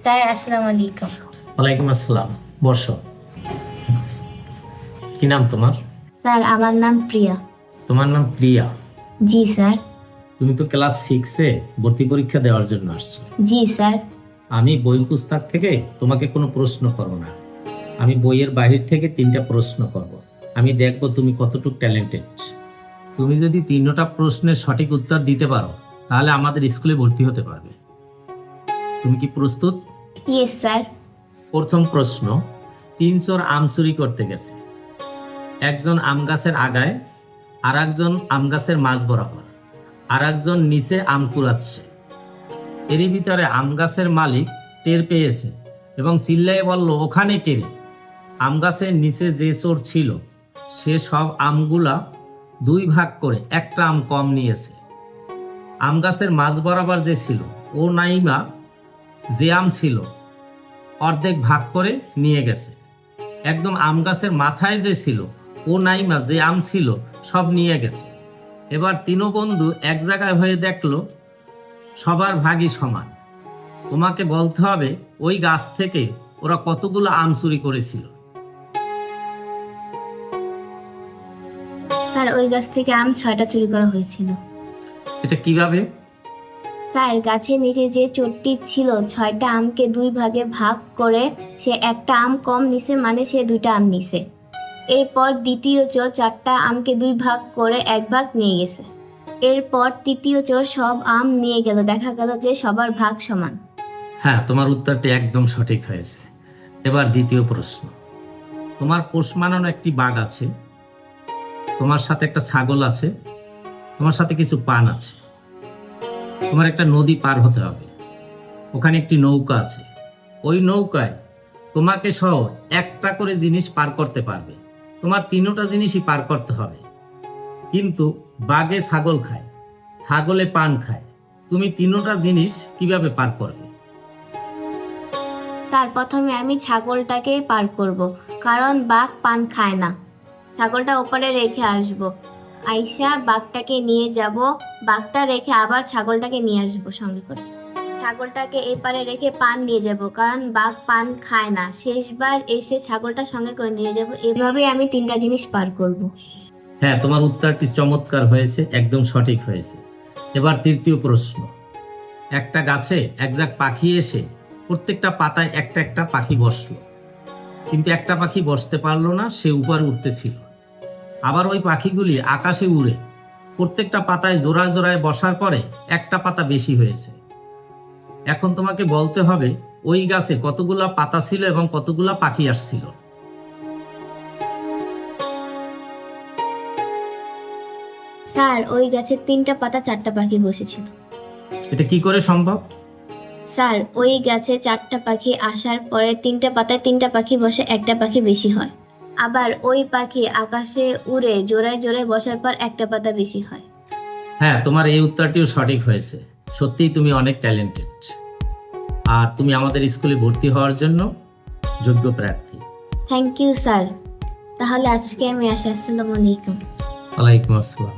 Sir আসসালামু আলাইকুম। ওয়ালাইকুম আসসালাম। বসো। কি নাম তোমার? স্যার আমার নাম প্রিয়া। তোমার নাম প্রিয়া? জি স্যার। তুমি তো ক্লাস 6-এ ভর্তি পরীক্ষা দেওয়ার জন্য আসছো। জি স্যার। আমি বই পুস্তক থেকে তোমাকে কোনো প্রশ্ন করব না, আমি বইয়ের বাহির থেকে 3টা প্রশ্ন করব। আমি দেখব তুমি কতটুকু ট্যালেন্টেড। তুমি যদি 3টা প্রশ্নের সঠিক উত্তর দিতে পারো তাহলে আমাদের স্কুলে ভর্তি হতে পারবে। তুমি কি প্রস্তুত? Yes sir. প্রথম প্রশ্ন, 3 চোর আম চুরি করতে গেছে। একজন আম গাছের আগায়, আর একজন আম গাছের মাঝ বরাবর, আর একজন নিচে আম কুড়াচ্ছে। এরই ভিতরে আম গাছের মালিক টের পেয়েছে এবং চিল্লায়ে বলল, ওখানে কে রে? আম গাছের নিচে যে চোর ছিল সে সব আমগুলা 2 ভাগ করে একটা আম কম নিয়েছে। আম গাছের মাঝ বরাবর যে ছিল ও নাইমা যে আম ছিল অর্ধেক ভাগ করে নিয়ে গেছে। একদম আম গাছের মাথায় যে ছিল ও নাইমা যে আম ছিল সব নিয়ে গেছে। এবার 3 বন্ধু এক জায়গায় হয়ে দেখলো সবার ভাগই সমান। তোমাকে বলতে হবে ওই গাছ থেকে ওরা কতগুলো আম চুরি করেছিল। স্যার ওই গাছ থেকে আম 6টা চুরি করা হয়েছিল। এটা কিভাবে? স্যার গাছের নিচে যে চোরটি ছিল 6টা আমকে 2 ভাগে ভাগ করে সে একটা আম কম নিছে, মানে সে 2টা আম নিছে। এরপর দ্বিতীয় চোর 4টা আমকে 2 ভাগ করে 1 ভাগ নিয়ে গেছে। এরপর তৃতীয় চোর সব আম নিয়ে গেল, দেখা গেল যে সবার ভাগ সমান। হ্যাঁ, তোমার উত্তরটি একদম সঠিক হয়েছে। এবার দ্বিতীয় প্রশ্ন, তোমার পোষ মানানো একটি বাঘ আছে, তোমার সাথে একটা ছাগল আছে, তোমার সাথে কিছু পান আছে। তোমার একটা নদী পার হতে হবে, ওখানে একটি নৌকা আছে। ওই নৌকায় তোমাকে সহ একটা করে জিনিস পার করতে পারবে। তোমার 3টা জিনিসই পার করতে হবে, কিন্তু বাঘে ছাগল খায়, ছাগলে পান খায়। তুমি 3টা জিনিস কিভাবে পার করবে? স্যার প্রথমে আমি ছাগলটাকেই পার করব, কারণ বাঘ পান খায় না। ছাগলটা ওপারে রেখে আসব, আইসা বাঘটাকে নিয়ে যাব, বাঘটা রেখে আবার ছাগলটাকে নিয়ে আসব সঙ্গে করে। ছাগলটাকে এপারে রেখে পান নিয়ে যাব, কারণ বাঘ পান খায় না। শেষবার এসে ছাগলটা সঙ্গে করে নিয়ে যাব। এভাবেই আমি 3টা জিনিস পার করব। হ্যাঁ, তোমার উত্তরটি চমৎকার হয়েছে, একদম সঠিক হয়েছে। এবার তৃতীয় প্রশ্ন, একটা গাছে একজাক পাখি এসে প্রত্যেকটা পাতায় একটা একটা পাখি বসলো, কিন্তু একটা পাখি বসতে পারলো না, সে উপরে উঠতেছিল। আবার ওই পাখিগুলি আকাশে উড়ে প্রত্যেকটা পাতায় জোড়ায় জোড়ায় বসার পরে একটা পাতা বেশি হয়েছে। এখন তোমাকে বলতে হবে ওই গাছে কতগুলা পাতা ছিল এবং কতগুলা পাখি আসছিল। স্যার ওই গাছের 3টা পাতা 4টা পাখি বসেছিল। এটা কি করে সম্ভব? স্যার ওই গাছে 4টা পাখি আসার পরে 3টা পাতায় 3টা পাখি বসে, একটা পাখি বেশি হয়। আবার ওই পাখি আকাশে উড়ে জোড়ায় জোড়ায় বসার পর একটা পাতা বেশি হয়। হ্যাঁ, তোমার এই উত্তরটিও সঠিক হয়েছে। সত্যিই তুমি অনেক ট্যালেন্টেড, আর তুমি আমাদের স্কুলে ভর্তি হওয়ার জন্য যোগ্য প্রার্থী। Thank you sir. তাহলে আজকে আমি আসি। আসসালামু আলাইকুম। ওয়ালাইকুম আসসালাম।